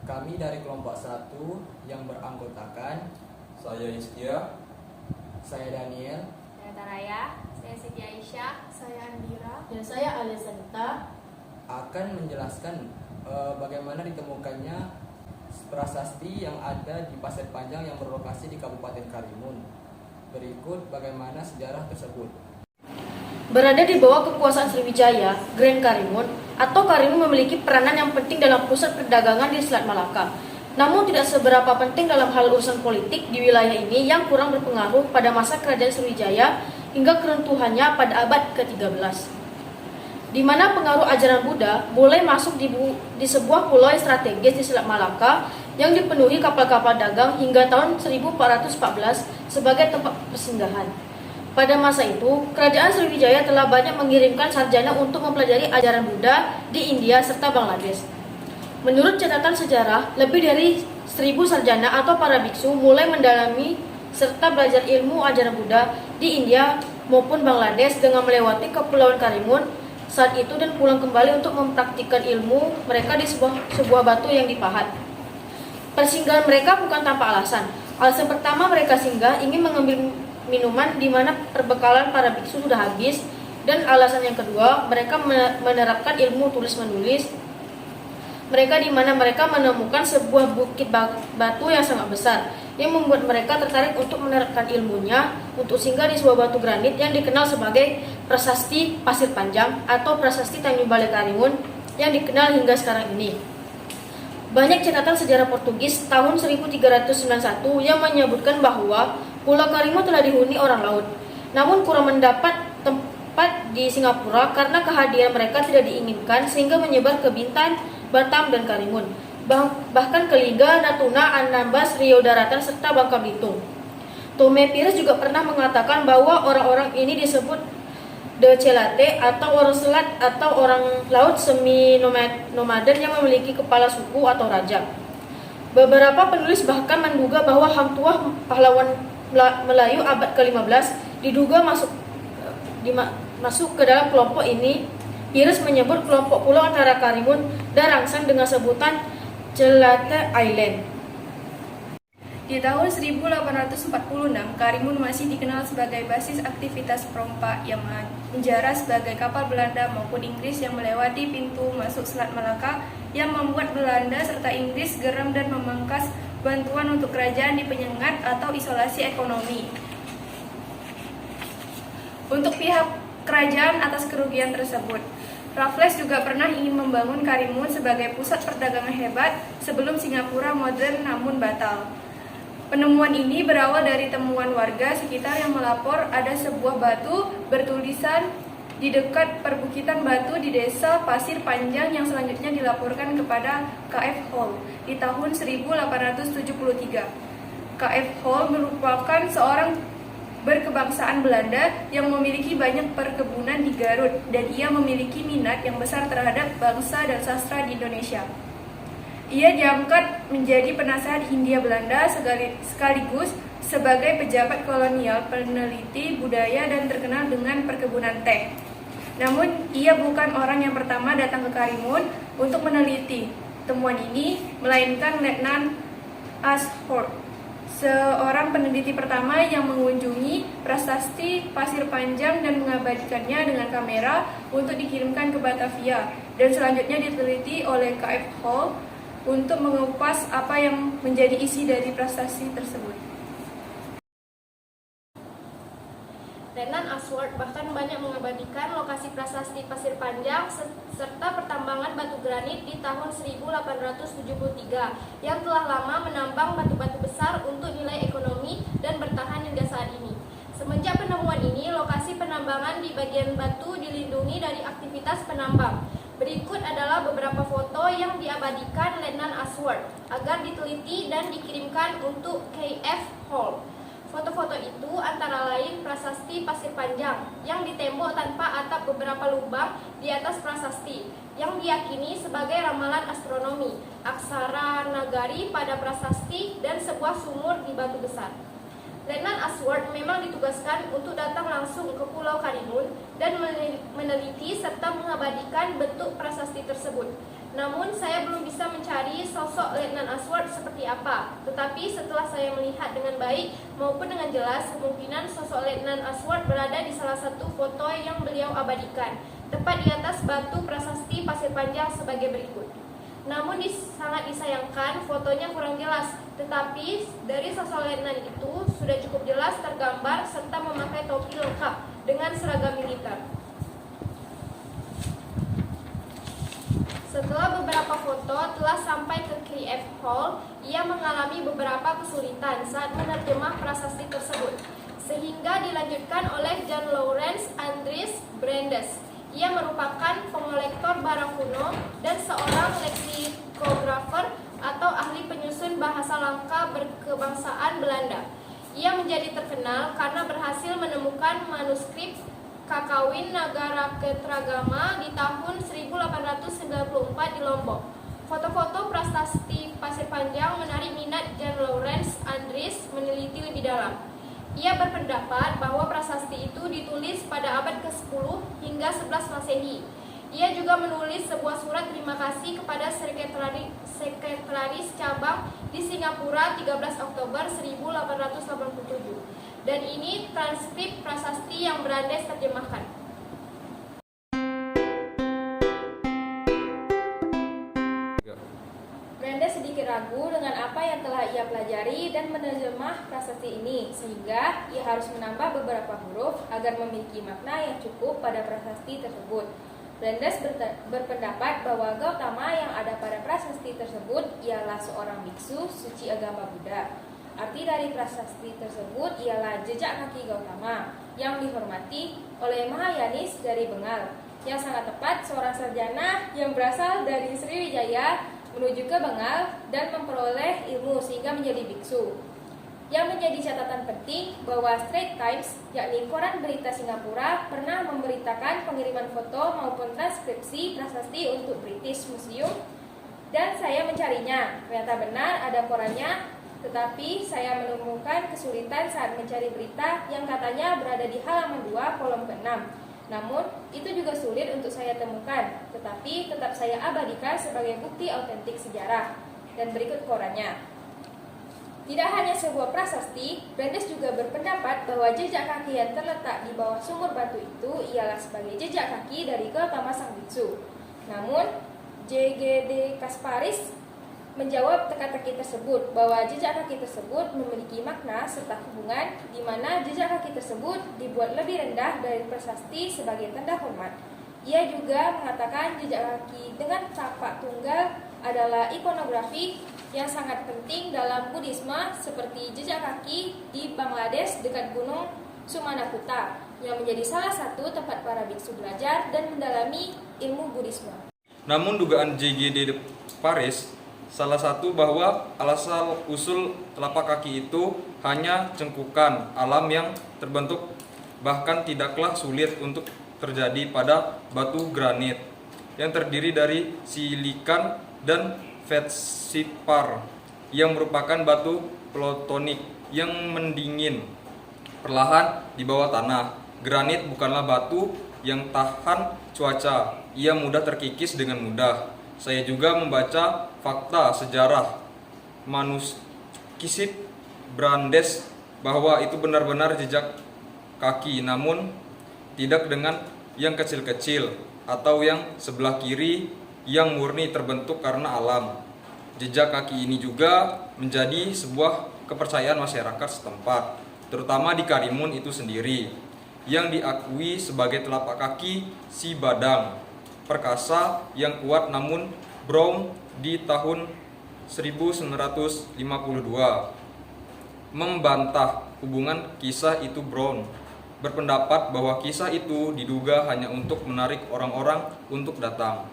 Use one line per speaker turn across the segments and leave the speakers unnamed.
Kami dari kelompok 1 yang beranggotakan
Saya Istia,
saya Daniel,
Saya Taraya, saya Siti Aisyah, saya Andira,
Dan saya Alesanta.
akan menjelaskan bagaimana ditemukannya prasasti yang ada di Pasir Panjang yang berlokasi di Kabupaten Karimun. Berikut bagaimana sejarah tersebut.
Berada di bawah kekuasaan Sriwijaya, Grand Karimun atau Karimun memiliki peranan yang penting dalam pusat perdagangan di Selat Malaka. Namun tidak seberapa penting dalam hal urusan politik di wilayah ini yang kurang berpengaruh pada masa kerajaan Sriwijaya hingga keruntuhannya pada abad ke-13. Di mana pengaruh ajaran Buddha mulai masuk di sebuah pulau yang strategis di Selat Malaka yang dipenuhi kapal-kapal dagang hingga tahun 1414 sebagai tempat persinggahan. Pada masa itu, kerajaan Sriwijaya telah banyak mengirimkan sarjana untuk mempelajari ajaran Buddha di India serta Bangladesh. Menurut catatan sejarah, lebih dari 1.000 sarjana atau para biksu mulai mendalami serta belajar ilmu ajaran Buddha di India maupun Bangladesh dengan melewati Kepulauan Karimun saat itu dan pulang kembali untuk mempraktikkan ilmu mereka di sebuah batu yang dipahat. Persinggahan mereka bukan tanpa alasan. Alasan pertama mereka singgah ingin mengambil minuman di mana perbekalan para biksu sudah habis, dan alasan yang kedua mereka menerapkan ilmu tulis menulis mereka di mana mereka menemukan sebuah bukit batu yang sangat besar yang membuat mereka tertarik untuk menerapkan ilmunya untuk singgah di sebuah batu granit yang dikenal sebagai Prasasti Pasir Panjang atau Prasasti Tanjung Balai Karimun yang dikenal hingga sekarang ini. Banyak catatan sejarah Portugis tahun 1391 yang menyebutkan bahwa Pulau Karimun telah dihuni orang laut, namun kurang mendapat tempat di Singapura karena kehadiran mereka tidak diinginkan sehingga menyebar ke Bintan, Batam, dan Karimun, bahkan ke Liga, Natuna, Anambas, Rio Daratan, serta Bangka Belitung. Tome Pires juga pernah mengatakan bahwa orang-orang ini disebut De Celate atau orang selat atau orang laut semi-nomaden yang memiliki kepala suku atau raja. Beberapa penulis bahkan menduga bahwa Hang Tuah pahlawan Melayu abad ke-15 diduga masuk ke dalam kelompok ini. Pires menyebut kelompok pulau antara Karimun dan Rangsang dengan sebutan Celate Island.
Di tahun 1846, Karimun masih dikenal sebagai basis aktivitas perompak yang menjara sebagai kapal Belanda maupun Inggris yang melewati pintu masuk Selat Malaka yang membuat Belanda serta Inggris geram dan memangkas bantuan untuk kerajaan di penyengat atau isolasi ekonomi. Untuk pihak kerajaan atas kerugian tersebut, Raffles juga pernah ingin membangun Karimun sebagai pusat perdagangan hebat sebelum Singapura modern namun batal. Penemuan ini berawal dari temuan warga sekitar yang melapor ada sebuah batu bertulisan di dekat perbukitan batu di desa Pasir Panjang yang selanjutnya dilaporkan kepada K.F. Hall di tahun 1873. K.F. Hall merupakan seorang berkebangsaan Belanda yang memiliki banyak perkebunan di Garut dan ia memiliki minat yang besar terhadap bangsa dan sastra di Indonesia. Ia diangkat menjadi penasehat Hindia Belanda sekaligus sebagai pejabat kolonial, peneliti budaya dan terkenal dengan perkebunan teh. Namun, ia bukan orang yang pertama datang ke Karimun untuk meneliti temuan ini, melainkan Letnan Ashford, seorang peneliti pertama yang mengunjungi Prasasti Pasir Panjang dan mengabadikannya dengan kamera untuk dikirimkan ke Batavia, dan selanjutnya diteliti oleh K.F. Hall untuk mengupas apa yang menjadi isi dari prasasti tersebut.
Letnan Ashford bahkan banyak mengabadikan lokasi prasasti Pasir Panjang serta pertambangan batu granit di tahun 1873 yang telah lama menambang batu-batu besar untuk nilai ekonomi dan bertahan hingga saat ini. Semenjak penemuan ini, lokasi penambangan di bagian batu dilindungi dari aktivitas penambang. Berikut adalah beberapa foto yang diabadikan Letnan Ashford agar diteliti dan dikirimkan untuk K.F. Hall. Foto-foto itu antara lain prasasti Pasir Panjang yang ditembok tanpa atap beberapa lubang di atas prasasti yang diyakini sebagai ramalan astronomi, aksara nagari pada prasasti, dan sebuah sumur di batu besar. Letnan Ashford memang ditugaskan untuk datang langsung ke Pulau Karimun dan meneliti serta mengabadikan bentuk prasasti tersebut. Namun saya belum bisa mencari sosok Letnan Aswad seperti apa. Tetapi setelah saya melihat dengan baik maupun dengan jelas, kemungkinan sosok Letnan Aswad berada di salah satu foto yang beliau abadikan, tepat di atas batu prasasti Pasir Panjang sebagai berikut. Namun sangat disayangkan fotonya kurang jelas, tetapi dari sosok letnan itu sudah cukup jelas tergambar serta memakai topi lengkap dengan seragam militer. Setelah beberapa foto telah sampai ke KF Hall, ia mengalami beberapa kesulitan saat menerjemah prasasti tersebut, sehingga dilanjutkan oleh John Lawrence Andries Brandes. Ia merupakan pengolektor barang kuno dan seorang leksikografer atau ahli penyusun bahasa langka berkebangsaan Belanda. Ia menjadi terkenal karena berhasil menemukan manuskrip Kakawin Nagaraketragama di tahun 1894 di Lombok. Foto-foto prasasti Pasir Panjang menarik minat John Lawrence Andries meneliti lebih dalam. Ia berpendapat bahwa prasasti itu ditulis pada abad ke-10 hingga 11 Masehi. Ia juga menulis sebuah surat terima kasih kepada sekretaris cabang di Singapura 13 Oktober 1887. Dan ini transkrip prasasti yang Brandes terjemahkan.
Brandes sedikit ragu dengan apa yang telah ia pelajari dan menerjemah prasasti ini, sehingga ia harus menambah beberapa huruf agar memiliki makna yang cukup pada prasasti tersebut. Brandes berpendapat bahwa Gautama yang ada pada prasasti tersebut ialah seorang biksu suci agama Buddha. Arti dari prasasti tersebut ialah jejak kaki Gautama yang dihormati oleh Mahayanis dari Bengal, yang sangat tepat seorang sarjana yang berasal dari Sriwijaya menuju ke Bengal dan memperoleh ilmu sehingga menjadi biksu. Yang menjadi catatan penting bahwa Straits Times, yakni koran berita Singapura, pernah memberitakan pengiriman foto maupun transkripsi prasasti untuk British Museum, dan saya mencarinya. Ternyata benar ada korannya, tetapi saya menemukan kesulitan saat mencari berita yang katanya berada di halaman 2 kolom ke-6. Namun, itu juga sulit untuk saya temukan, tetapi tetap saya abadikan sebagai bukti autentik sejarah. Dan berikut korannya. Tidak hanya sebuah prasasti, Brandes juga berpendapat bahwa jejak kaki yang terletak di bawah sumur batu itu ialah sebagai jejak kaki dari Gautama sang biksu. Namun, J.G.D. Kasparis menjawab teka-teki tersebut bahwa jejak kaki tersebut memiliki makna serta hubungan di mana jejak kaki tersebut dibuat lebih rendah dari prasasti sebagai tanda hormat. Ia juga mengatakan jejak kaki dengan tapak tunggal adalah ikonografi yang sangat penting dalam Buddhisme, seperti jejak kaki di Bangladesh dekat Gunung Sumanakuta yang menjadi salah satu tempat para biksu belajar dan mendalami ilmu Buddhisme.
Namun dugaan J.G.D. Paris salah satu bahwa asal-usul telapak kaki itu hanya cengkukan alam yang terbentuk, bahkan tidaklah sulit untuk terjadi pada batu granit yang terdiri dari silikan dan feldspar yang merupakan batu plutonik yang mendingin perlahan di bawah tanah. Granit bukanlah batu yang tahan cuaca, ia mudah terkikis dengan mudah. Saya juga membaca fakta sejarah manuskrip Brandes bahwa itu benar-benar jejak kaki, namun tidak dengan yang kecil-kecil atau yang sebelah kiri yang murni terbentuk karena alam. Jejak kaki ini juga menjadi sebuah kepercayaan masyarakat setempat, terutama di Karimun itu sendiri, yang diakui sebagai telapak kaki si Badang perkasa yang kuat. Namun Brown di tahun 1952 membantah hubungan kisah itu. Brown berpendapat bahwa kisah itu diduga hanya untuk menarik orang-orang untuk datang.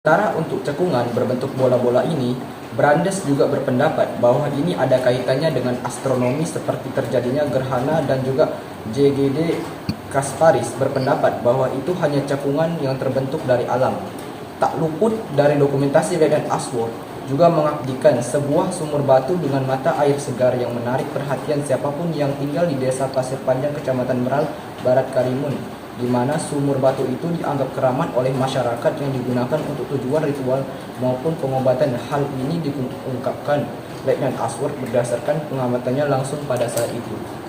Sementara untuk cekungan berbentuk bola-bola ini, Brandes juga berpendapat bahwa ini ada kaitannya dengan astronomi seperti terjadinya gerhana, dan juga J.G.D. Kasparis berpendapat bahwa itu hanya cekungan yang terbentuk dari alam. Tak luput dari dokumentasi Letnan Aswad juga mengabdikan sebuah sumur batu dengan mata air segar yang menarik perhatian siapapun yang tinggal di desa Pasir Panjang, Kecamatan Meral, Barat Karimun. di mana sumur batu itu dianggap keramat oleh masyarakat yang digunakan untuk tujuan ritual maupun pengobatan. Hal ini diungkapkan Letnan Aswad berdasarkan pengamatannya langsung pada saat itu.